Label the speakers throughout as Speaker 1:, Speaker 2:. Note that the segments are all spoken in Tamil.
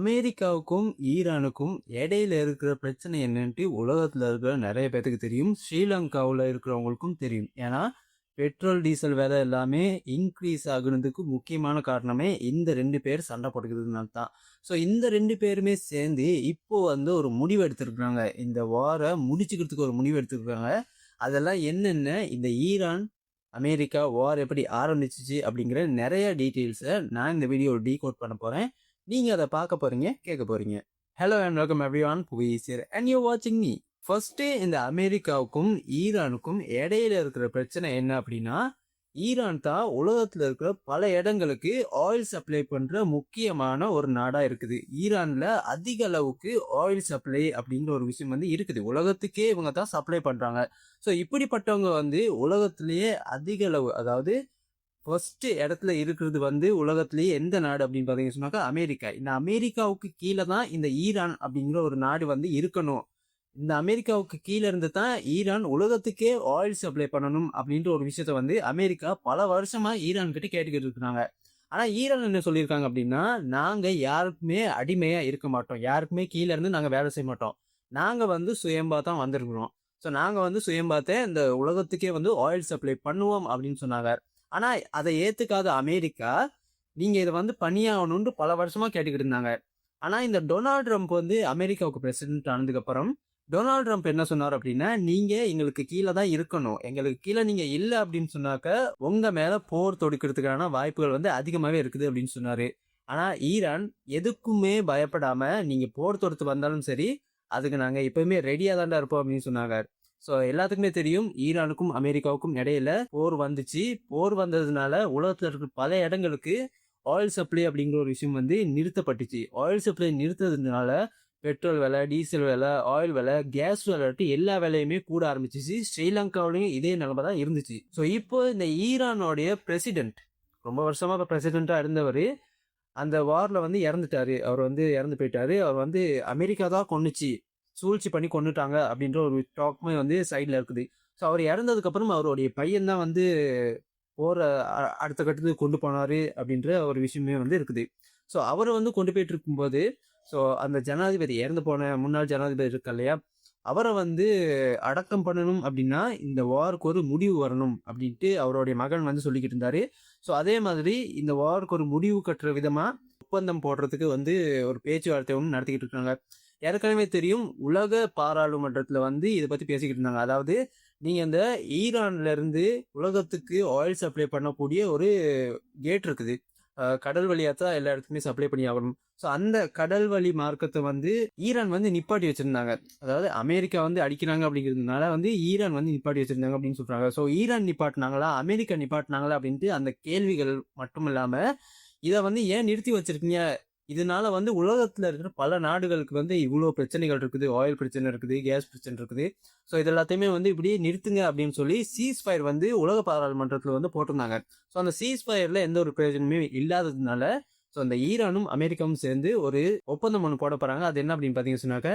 Speaker 1: அமெரிக்காவுக்கும் ஈரானுக்கும் இடையில இருக்கிற பிரச்சனை என்னன்ட்டு உலகத்துல இருக்கிற நிறைய பேத்துக்கு தெரியும். ஸ்ரீலங்காவில் இருக்கிறவங்களுக்கும் தெரியும். ஏன்னா பெட்ரோல் டீசல் விலை எல்லாமே இன்க்ரீஸ் ஆகுனதுக்கு முக்கியமான காரணமே இந்த ரெண்டு பேர் சண்டை போட்டுக்கிறதுனால தான். ஸோ இந்த ரெண்டு பேருமே சேர்ந்து இப்போ வந்து ஒரு முடிவு எடுத்திருக்கிறாங்க. இந்த வாரை முடிச்சுக்கிறதுக்கு ஒரு முடிவு எடுத்திருக்காங்க. அதெல்லாம் என்னென்ன, இந்த ஈரான் அமெரிக்கா வார் எப்படி ஆரம்பிச்சிச்சு அப்படிங்கிற நிறைய டீட்டெயில்ஸை நான் இந்த வீடியோ டீகோட் பண்ண போறேன். நீங்க அதை பார்க்க போறீங்க, கேட்க போறீங்க. Hello and welcome everyone, புவிஸ் here and you வாட்சிங் மீ. ஃபர்ஸ்ட் இந்த அமெரிக்காவுக்கும் ஈரானுக்கும் இடையில இருக்கிற பிரச்சனை என்ன அப்படின்னா, ஈரான் தான் உலகத்துல இருக்கிற பல இடங்களுக்கு ஆயில் சப்ளை பண்ற முக்கியமான ஒரு நாடா இருக்குது. ஈரான்ல அதிக அளவுக்கு ஆயில் சப்ளை அப்படின்ற ஒரு விஷயம் வந்து இருக்குது. உலகத்துக்கே இவங்க தான் சப்ளை பண்றாங்க. ஸோ இப்படிப்பட்டவங்க வந்து உலகத்திலேயே அதிக அளவு, அதாவது ஃபர்ஸ்ட் இடத்துல இருக்கிறது வந்து உலகத்திலேயே எந்த நாடு அப்படின்னு பார்த்தீங்கன்னு சொன்னாக்கா அமெரிக்கா. இந்த அமெரிக்காவுக்கு கீழே தான் இந்த ஈரான் அப்படிங்கிற ஒரு நாடு வந்து இருக்கணும். இந்த அமெரிக்காவுக்கு கீழே இருந்து தான் ஈரான் உலகத்துக்கே ஆயில் சப்ளை பண்ணணும் அப்படின்ற ஒரு விஷயத்த வந்து அமெரிக்கா பல வருஷமா ஈரான் கிட்ட கேட்டுக்கிட்டு இருக்கிறாங்க. ஆனா ஈரான் என்ன சொல்லியிருக்காங்க அப்படின்னா, நாங்க யாருக்குமே அடிமையா இருக்க மாட்டோம், யாருக்குமே கீழே இருந்து நாங்க வேலை செய்ய மாட்டோம், நாங்க வந்து சுயம்பா தான் வந்திருக்கிறோம். ஸோ நாங்க வந்து சுயம்பாத்த இந்த உலகத்துக்கே வந்து ஆயில் சப்ளை பண்ணுவோம் அப்படின்னு சொன்னாங்க. ஆனா அதை ஏத்துக்காத அமெரிக்கா, நீங்க இதை வந்து பண்ணியாகணும்னு பல வருஷமா கேட்டுக்கிட்டு இருந்தாங்க. ஆனா இந்த டொனால்ட் ட்ரம்ப் வந்து அமெரிக்காவுக்கு பிரசிடென்ட் ஆனதுக்கு அப்புறம் டொனால்ட் ட்ரம்ப் என்ன சொன்னார் அப்படின்னா, நீங்க எங்களுக்கு கீழே தான் இருக்கணும், எங்களுக்கு கீழே நீங்க இல்லை அப்படின்னு சொன்னாக்க உங்க மேல போர் தொடுக்கிறதுக்கான வாய்ப்புகள் வந்து அதிகமாவே இருக்குது அப்படின்னு சொன்னாரு. ஆனா ஈரான் எதுக்குமே பயப்படாம, நீங்க போர் தொடுத்து வந்தாலும் சரி, அதுக்கு நாங்க எப்பவுமே ரெடியா தாண்டா இருப்போம் அப்படின்னு சொன்னாங்க. ஸோ எல்லாத்துக்குமே தெரியும், ஈரானுக்கும் அமெரிக்காவுக்கும் இடையில போர் வந்துச்சு. போர் வந்ததுனால உலகத்தில் இருக்கிற பல இடங்களுக்கு ஆயில் சப்ளை அப்படிங்கிற ஒரு விஷயம் வந்து நிறுத்தப்பட்டுச்சு. ஆயில் சப்ளை நிறுத்ததுனால பெட்ரோல் விலை, டீசல் விலை, ஆயில் விலை, கேஸ் விலை, எல்லா விலையுமே கூட ஆரம்பிச்சிச்சு. ஸ்ரீலங்காவிலையும் இதே நிலைமை தான் இருந்துச்சு. ஸோ இப்போ இந்த ஈரானோடைய பிரசிடென்ட், ரொம்ப வருஷமா பிரசிடென்டா இருந்தவர், அந்த வார்ல வந்து இறந்துட்டாரு. அவர் வந்து இறந்து போயிட்டாரு. அவர் வந்து அமெரிக்கா தான் கொன்னுச்சு, சூழ்ச்சி பண்ணி கொண்டுட்டாங்க அப்படின்ற ஒரு டாக்குமே வந்து சைட்ல இருக்குது. ஸோ அவர் இறந்ததுக்கு அப்புறம் அவருடைய பையன் தான் வந்து போற அடுத்த கட்டத்துக்கு கொண்டு போனாரு அப்படின்ற ஒரு விஷயமே வந்து இருக்குது. ஸோ அவரை வந்து கொண்டு போயிட்டு இருக்கும்போது, ஸோ அந்த ஜனாதிபதி, இறந்து போன முன்னாள் ஜனாதிபதி இருக்கு இல்லையா, அவரை வந்து அடக்கம் பண்ணணும் அப்படின்னா இந்த வாருக்கு ஒரு முடிவு வரணும் அப்படின்ட்டு அவருடைய மகன் வந்து சொல்லிக்கிட்டு இருந்தாரு. ஸோ அதே மாதிரி இந்த வாருக்கு ஒரு முடிவு கட்டுற விதமா ஒப்பந்தம் போடுறதுக்கு வந்து ஒரு பேச்சுவார்த்தை ஒன்று நடத்திக்கிட்டு இருக்காங்க. ஏற்கனவே தெரியும், உலக பாராளுமன்றத்துல வந்து இதை பத்தி பேசிக்கிட்டு இருந்தாங்க. அதாவது நீங்க இந்த ஈரான்ல இருந்து உலகத்துக்கு ஆயில் சப்ளை பண்ணக்கூடிய ஒரு கேட் இருக்குது. கடல் வழியா தான் எல்லா இடத்துக்குமே சப்ளை பண்ணி ஆகணும். ஸோ அந்த கடல் வழி மார்க்கத்தை வந்து ஈரான் வந்து நிப்பாட்டி வச்சிருந்தாங்க. அதாவது அமெரிக்கா வந்து அடிக்கிறாங்க அப்படிங்கிறதுனால வந்து ஈரான் வந்து நிப்பாட்டி வச்சிருந்தாங்க அப்படின்னு சொல்றாங்க. ஸோ ஈரான் நிப்பாட்டினாங்களா, அமெரிக்கா நிப்பாட்டினாங்களா அப்படின்ட்டு அந்த கேள்விகள் மட்டும் இல்லாம, இதை வந்து ஏன் நிறுத்தி வச்சிருக்கீங்க, இதனால வந்து உலகத்துல இருக்கிற பல நாடுகளுக்கு வந்து இவ்வளோ பிரச்சனைகள் இருக்குது, ஆயில் பிரச்சனை இருக்குது, கேஸ் பிரச்சனை இருக்குது. ஸோ இது எல்லாத்தையுமே வந்து இப்படி நிறுத்துங்க அப்படின்னு சொல்லி சீஸ் ஃபயர் வந்து உலக பாராளுமன்றத்தில் வந்து போட்டிருந்தாங்க. ஸோ அந்த சீஸ் ஃபயர்ல எந்த ஒரு பிரயோஜனமே இல்லாததுனால, ஸோ அந்த ஈரானும் அமெரிக்காவும் சேர்ந்து ஒரு ஒப்பந்தம் ஒன்று போட போறாங்க. அது என்ன அப்படின்னு பார்த்தீங்கன்னு சொன்னாக்க,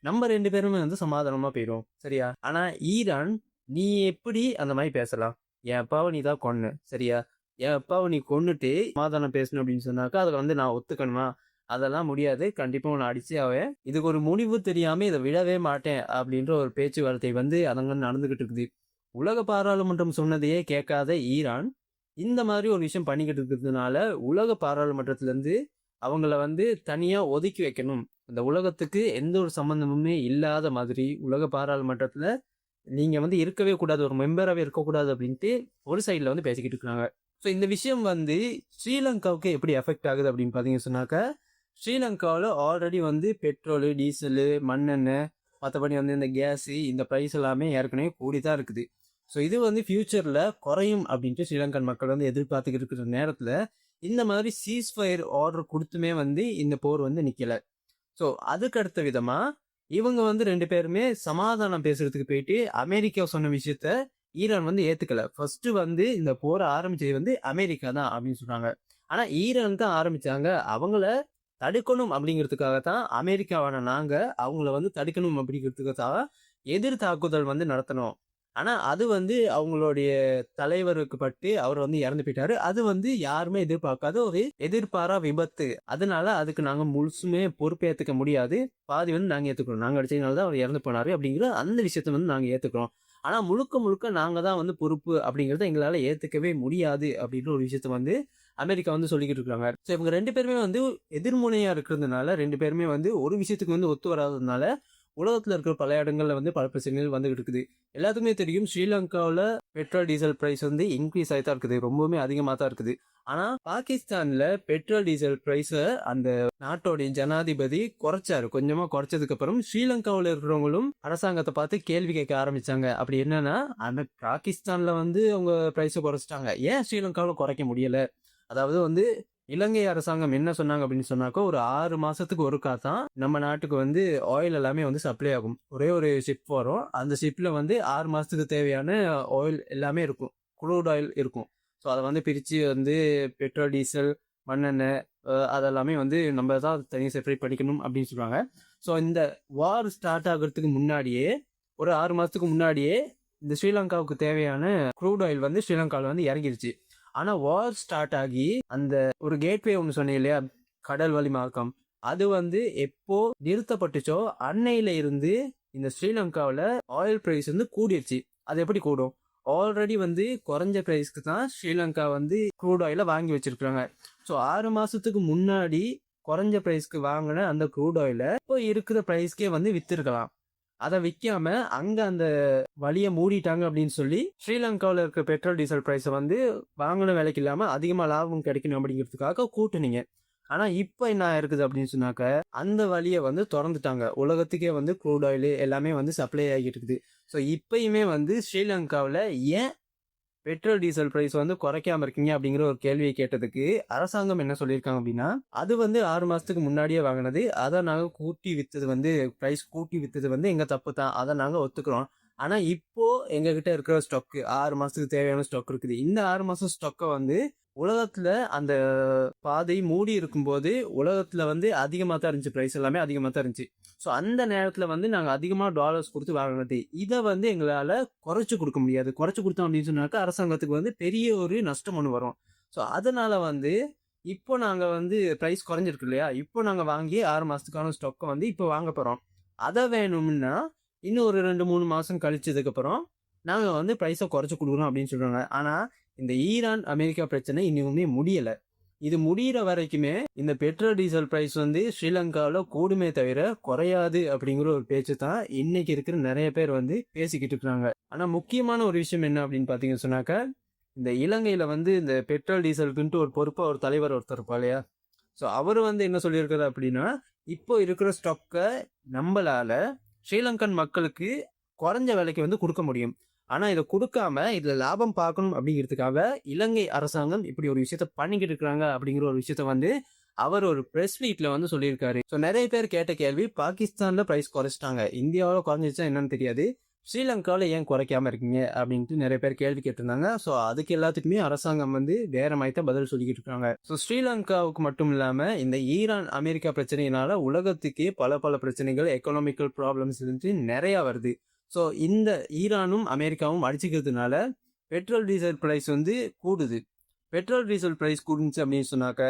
Speaker 1: நம்ம ரெண்டு பேருமே வந்து சமாதானமா போயிடும், சரியா? ஆனா ஈரான், நீ எப்படி அந்த மாதிரி பேசலாம், என் அப்பாவை நீ தான் கொன்ன, சரியா? என் அப்பாவை நீ கொன்னுட்டு சமாதானம் பேசணும் அப்படின்னு சொன்னாக்கா அதில் வந்து நான் ஒத்துக்கணுமா? அதெல்லாம் முடியாது, கண்டிப்பா உன்னை அடிச்சே ஆவேன், இதுக்கு ஒரு முடிவு தெரியாம இதை விடவே மாட்டேன் அப்படின்ற ஒரு பேச்சுவார்த்தை வந்து அதங்க நடந்துகிட்டு இருக்குது. உலக பாராளுமன்றம் சொன்னதையே கேட்காத ஈரான் இந்த மாதிரி ஒரு விஷயம் பண்ணிக்கிட்டு இருக்கிறதுனால உலக பாராளுமன்றத்துல இருந்து அவங்கள வந்து தனியா ஒதுக்கி வைக்கணும், இந்த உலகத்துக்கு எந்த ஒரு சம்பந்தமுமே இல்லாத மாதிரி உலக பாராளுமன்றத்துல நீங்க வந்து இருக்கவே கூடாது, ஒரு மெம்பராகவே இருக்கக்கூடாது அப்படின்ட்டு ஒரு சைட்ல வந்து பேசிக்கிட்டு இருக்காங்க. ஸோ இந்த விஷயம் வந்து ஸ்ரீலங்காவுக்கு எப்படி எஃபெக்ட் ஆகுது அப்படின்னு பார்த்தீங்கன்னு சொன்னாக்கா, ஸ்ரீலங்காவில் ஆல்ரெடி வந்து பெட்ரோலு, டீசலு, மண்ணெண்ணெய், மற்றபடி வந்து இந்த கேஸு, இந்த ப்ரைஸ் எல்லாமே ஏற்கனவே கூடி தான் இருக்குது. ஸோ இது வந்து ஃபியூச்சரில் குறையும் அப்படின்ட்டு ஸ்ரீலங்கன் மக்கள் வந்து எதிர்பார்த்துக்கிட்டு இருக்கிற நேரத்தில் இந்த மாதிரி சீஸ் ஃபயர் ஆர்டர் கொடுத்துமே வந்து இந்த போர் வந்து நிற்கலை. ஸோ அதுக்கு அடுத்த விதமாக இவங்க வந்து ரெண்டு பேருமே சமாதானம் பேசுறதுக்கு போயிட்டு அமெரிக்கா சொன்ன விஷயத்த ஈரான் வந்து ஏத்துக்கல. ஃபர்ஸ்ட் வந்து இந்த போரை ஆரம்பிச்சது வந்து அமெரிக்கா தான் அப்படின்னு சொல்றாங்க. ஆனா ஈரான் தான் ஆரம்பிச்சாங்க, அவங்கள தடுக்கணும் அப்படிங்கிறதுக்காக தான் அமெரிக்காவான நாங்க அவங்கள வந்து தடுக்கணும் அப்படிங்கிறதுக்காக எதிர் தாக்குதல் வந்து நடத்தணும். ஆனா அது வந்து அவங்களுடைய தலைவருக்கு பட்டு அவர் வந்து இறந்து போயிட்டாரு. அது வந்து யாருமே எதிர்பார்க்காத ஒரு எதிர்பாரா விபத்து. அதனால அதுக்கு நாங்க முழுசுமே பொறுப்பேத்துக்க முடியாது. பாதி வந்து நாங்க ஏத்துக்கிறோம். நாங்க அடிச்சதுனால தான் அவர் இறந்து போனாரு அப்படிங்கிற அந்த விஷயத்த வந்து நாங்க ஏத்துக்கிறோம். ஆனா முழுக்க முழுக்க நாங்க தான் வந்து பொறுப்பு அப்படிங்கிறத எங்களால ஏத்துக்கவே முடியாது அப்படின்ற ஒரு விஷயத்த வந்து அமெரிக்கா வந்து சொல்லிக்கிட்டு இருக்காங்க. ஸோ இவங்க 2 பேருமே வந்து எதிர்முனையா இருக்கிறதுனால 2 பேருமே வந்து ஒரு விஷயத்துக்கு வந்து ஒத்து வராததுனால உலகத்துல இருக்கிற பல இடங்கள்ல வந்து பல பிரச்சனைகள் வந்துகிட்டு இருக்குது. எல்லாத்துக்குமே தெரியும் ஸ்ரீலங்காவில் பெட்ரோல் டீசல் பிரைஸ் வந்து இன்க்ரீஸ் ஆகி தான் இருக்குது. ரொம்பவுமே அதிகமாக தான் இருக்குது. ஆனா பாகிஸ்தான்ல பெட்ரோல் டீசல் பிரைஸ அந்த நாட்டோடைய ஜனாதிபதி குறைச்சாரு. கொஞ்சமா குறைச்சதுக்கு அப்புறம் ஸ்ரீலங்காவில் இருக்கிறவங்களும் அரசாங்கத்தை பார்த்து கேள்வி கேட்க ஆரம்பிச்சாங்க. அப்படி என்னன்னா அந்த பாகிஸ்தான்ல வந்து அவங்க பிரைஸை குறைச்சிட்டாங்க, ஏன் ஸ்ரீலங்காவில் குறைக்க முடியல? அதாவது வந்து இலங்கை அரசாங்கம் என்ன சொன்னாங்க அப்படின்னு சொன்னாக்கா, ஒரு 6 மாசத்துக்கு ஒருக்கா தான் நம்ம நாட்டுக்கு வந்து ஆயில் எல்லாமே வந்து சப்ளை ஆகும். ஒரே ஒரு ஷிப் வரும். அந்த ஷிப்ல வந்து 6 மாசத்துக்கு தேவையான ஆயில் எல்லாமே இருக்கும். குரூட் ஆயில் இருக்கும். ஸோ அதை வந்து பிரிச்சு வந்து பெட்ரோல், டீசல், மண்ணெண்ணெய் அதெல்லாமே வந்து நம்ம தான் தனியாக செப்பரேட் பண்ணிக்கணும் அப்படின்னு சொல்றாங்க. ஸோ இந்த வார் ஸ்டார்ட் ஆகுறதுக்கு முன்னாடியே ஒரு 6 மாசத்துக்கு முன்னாடியே இந்த ஸ்ரீலங்காவுக்கு தேவையான க்ரூட் ஆயில் வந்து ஸ்ரீலங்காவில் வந்து இறங்கிருச்சு. ஆனா வார் ஸ்டார்ட் ஆகி அந்த ஒரு கேட்வே ஒன்று சொன்னேன் இல்லையா, கடல் வழி மார்க்கம், அது வந்து எப்போ நிறுத்தப்பட்டுச்சோ அன்னையில இருந்து இந்த ஸ்ரீலங்காவில் ஆயில் பிரைஸ் வந்து கூடிருச்சு. அது எப்படி கூடும்? ஆல்ரெடி வந்து குறைஞ்ச பிரைஸ்க்கு தான் ஸ்ரீலங்கா வந்து க்ரூட் ஆயில வாங்கி வச்சிருக்காங்க. ஸோ 6 மாசத்துக்கு முன்னாடி குறைஞ்ச பிரைஸ்க்கு வாங்கின அந்த க்ரூட் ஆயில இப்போ இருக்கிற பிரைஸ்க்கே வந்து வித்திருக்கலாம். அதை விற்காம அங்க அந்த வழியை மூடிட்டாங்க அப்படின்னு சொல்லி ஸ்ரீலங்காவில் இருக்கிற பெட்ரோல் டீசல் பிரைஸை வந்து வாங்கின விலைக்கு இல்லாம அதிகமா லாபம் கிடைக்கணும் அப்படிங்கிறதுக்காக கூட்டுனீங்க. ஆனா இப்ப என்ன இருக்குது அப்படின்னு சொன்னாக்க அந்த வழியை வந்து திறந்துட்டாங்க. உலகத்துக்கே வந்து க்ரூட் ஆயில் எல்லாமே வந்து சப்ளை ஆகிட்டு இருக்குது. ஸோ இப்பயுமே வந்து ஸ்ரீலங்காவில் ஏன் பெட்ரோல் டீசல் பிரைஸ் வந்து குறைக்காம இருக்கீங்க அப்படிங்கிற ஒரு கேள்வியை கேட்டதுக்கு அரசாங்கம் என்ன சொல்லியிருக்காங்க அப்படின்னா, அது வந்து 6 மாசத்துக்கு முன்னாடியே வாங்கினது, அதை நாங்க கூட்டி வித்தது வந்து பிரைஸ் கூட்டி வித்தது வந்து எங்க தப்பு தான், அதை நாங்க ஒத்துக்கிறோம். ஆனா இப்போ எங்க கிட்ட இருக்கிற ஸ்டாக் 6 மாசத்துக்கு தேவையான ஸ்டாக் இருக்குது. இந்த 6 மாசம் ஸ்டாக்கை வந்து உலகத்துல அந்த பாதை மூடி இருக்கும்போது உலகத்துல வந்து அதிகமா தான் இருந்துச்சு, பிரைஸ் எல்லாமே அதிகமா தான் இருந்துச்சு. ஸோ அந்த நேரத்துல வந்து நாங்க அதிகமா டாலர்ஸ் கொடுத்து வாங்கினது, இதை வந்து எங்களால குறைச்சு கொடுக்க முடியாது. குறைச்சு கொடுத்தோம் அப்படின்னு சொன்னாக்கா அரசாங்கத்துக்கு வந்து பெரிய ஒரு நஷ்டம் ஒன்று வரும். ஸோ அதனால வந்து இப்போ நாங்க வந்து பிரைஸ் குறைஞ்சிருக்கு இல்லையா, இப்போ நாங்க வாங்கி 6 மாசத்துக்கான ஸ்டாக்கை வந்து இப்போ வாங்க போறோம். அதை வேணும்னா இன்னும் ஒரு 2-3 மாசம் கழிச்சதுக்கு அப்புறம் நாங்க வந்து பிரைஸை குறைச்சு கொடுக்குறோம் அப்படின்னு சொல்றாங்க. ஆனா இந்த ஈரான் அமெரிக்கா பிரச்சனை இன்னுமே முடியல. இது முடிகிற வரைக்குமே இந்த பெட்ரோல் டீசல் பிரைஸ் வந்து ஸ்ரீலங்காவில் கூடுமே தவிர குறையாது அப்படிங்கிற ஒரு பேச்சு தான் இன்னைக்கு இருக்கிற நிறைய பேர் வந்து பேசிக்கிட்டு இருக்கிறாங்க. ஆனா முக்கியமான ஒரு விஷயம் என்ன அப்படின்னு பாத்தீங்கன்னு சொன்னாக்க, இந்த இலங்கையில வந்து இந்த பெட்ரோல் டீசலுக்குன்ட்டு ஒரு பொறுப்பா ஒரு தலைவர் ஒருத்தர் இருப்பா இல்லையா, ஸோ அவர் வந்து என்ன சொல்லியிருக்காரு அப்படின்னா, இப்போ இருக்கிற ஸ்டாக்கை நம்மளால ஸ்ரீலங்கன் மக்களுக்கு குறைஞ்ச விலைக்கு வந்து கொடுக்க முடியும். ஆனா இதை கொடுக்காம இதுல லாபம் பார்க்கணும் அப்படிங்கிறதுக்காக இலங்கை அரசாங்கம் இப்படி ஒரு விஷயத்த பண்ணிக்கிட்டு இருக்கிறாங்க அப்படிங்கிற ஒரு விஷயத்த வந்து அவர் ஒரு பிரஸ் மீட்ல வந்து சொல்லியிருக்காரு. ஸோ நிறைய பேர் கேட்ட கேள்வி, பாகிஸ்தான்ல பிரைஸ் குறைச்சிட்டாங்க, இந்தியாவில் குறைஞ்சிச்சா என்னன்னு தெரியாது, ஸ்ரீலங்காவில் ஏன் குறைக்காம இருக்கீங்க அப்படின்ட்டு நிறைய பேர் கேள்வி கேட்டிருந்தாங்க. ஸோ அதுக்கு எல்லாத்துக்குமே அரசாங்கம் வந்து வேற மாதிரி தான் பதில் சொல்லிக்கிட்டு இருக்காங்க. ஸோ ஸ்ரீலங்காவுக்கு மட்டும் இல்லாம இந்த ஈரான் அமெரிக்கா பிரச்சனையினால உலகத்துக்கே பல பல பிரச்சனைகள், எக்கனாமிக்கல் ப்ராப்ளம்ஸ் நிறைய வருது. ஸோ இந்த ஈரானும் அமெரிக்காவும் அடிச்சுக்கிறதுனால பெட்ரோல் டீசல் பிரைஸ் வந்து கூடுது. பெட்ரோல் டீசல் பிரைஸ் கூடுச்சு அப்படின்னு சொன்னாக்க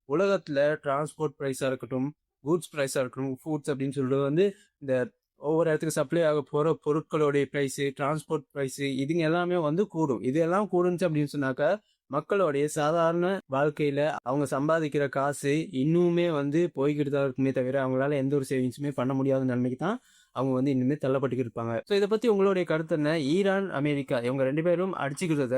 Speaker 1: உலகத்துல டிரான்ஸ்போர்ட் ப்ரைஸா இருக்கட்டும், கூட்ஸ் ப்ரைஸா இருக்கட்டும், ஃபுட்ஸ் அப்படின்னு சொல்லிட்டு வந்து இந்த ஒவ்வொரு இடத்துக்கு சப்ளை ஆக போற பொருட்களுடைய ப்ரைஸு, டிரான்ஸ்போர்ட் ப்ரைஸு, இதுங்க எல்லாமே வந்து கூடும். இது எல்லாம் கூடுச்சு அப்படின்னு சொன்னாக்க மக்களுடைய சாதாரண வாழ்க்கையில அவங்க சம்பாதிக்கிற காசு இன்னுமே வந்து போய்கிட்டு தான் இருக்குமே தவிர அவங்களால எந்த ஒரு சேவிங்ஸுமே பண்ண முடியாத நிலைமைக்கு தான் அவங்க வந்து இன்னுமே தள்ளப்பட்டுக்கிட்டு இருப்பாங்க. ஸோ இதை பத்தி உங்களுடைய கருத்து என்ன? ஈரான் அமெரிக்கா இவங்க 2 பேரும் அடிச்சுக்கிறத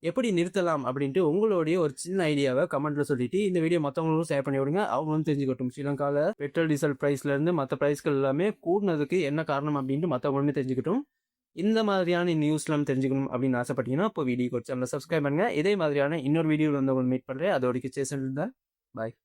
Speaker 1: எப்படி நிறுத்தலாம் அப்படின்ட்டு உங்களுடைய ஒரு சின்ன ஐடியாவை கமெண்ட்ல சொல்லிட்டு இந்த வீடியோ மற்றவங்களும் ஷேர் பண்ணி விடுங்க. அவங்களும் தெரிஞ்சுக்கட்டும் ஸ்ரீலங்காவில் பெட்ரோல் டீசல் பிரைஸ்ல இருந்து மற்ற பிரைஸ்கள் எல்லாமே கூடுனதுக்கு என்ன காரணம் அப்படின்ட்டு மற்றவங்களுமே தெரிஞ்சுக்கட்டும். இந்த மாதிரியான நியூஸ்லாம் தெரிஞ்சுக்கணும் அப்படின்னு ஆசைப்பட்டீங்கன்னா இப்போ வீடியோ சேனலை சப்ஸ்கிரைப் பண்ணுங்க. இதே மாதிரியான இன்னொரு வீடியோவில் வந்து உங்களை மீட் பண்ணுறேன். அதோட சேசன் இருந்தால் பாய்.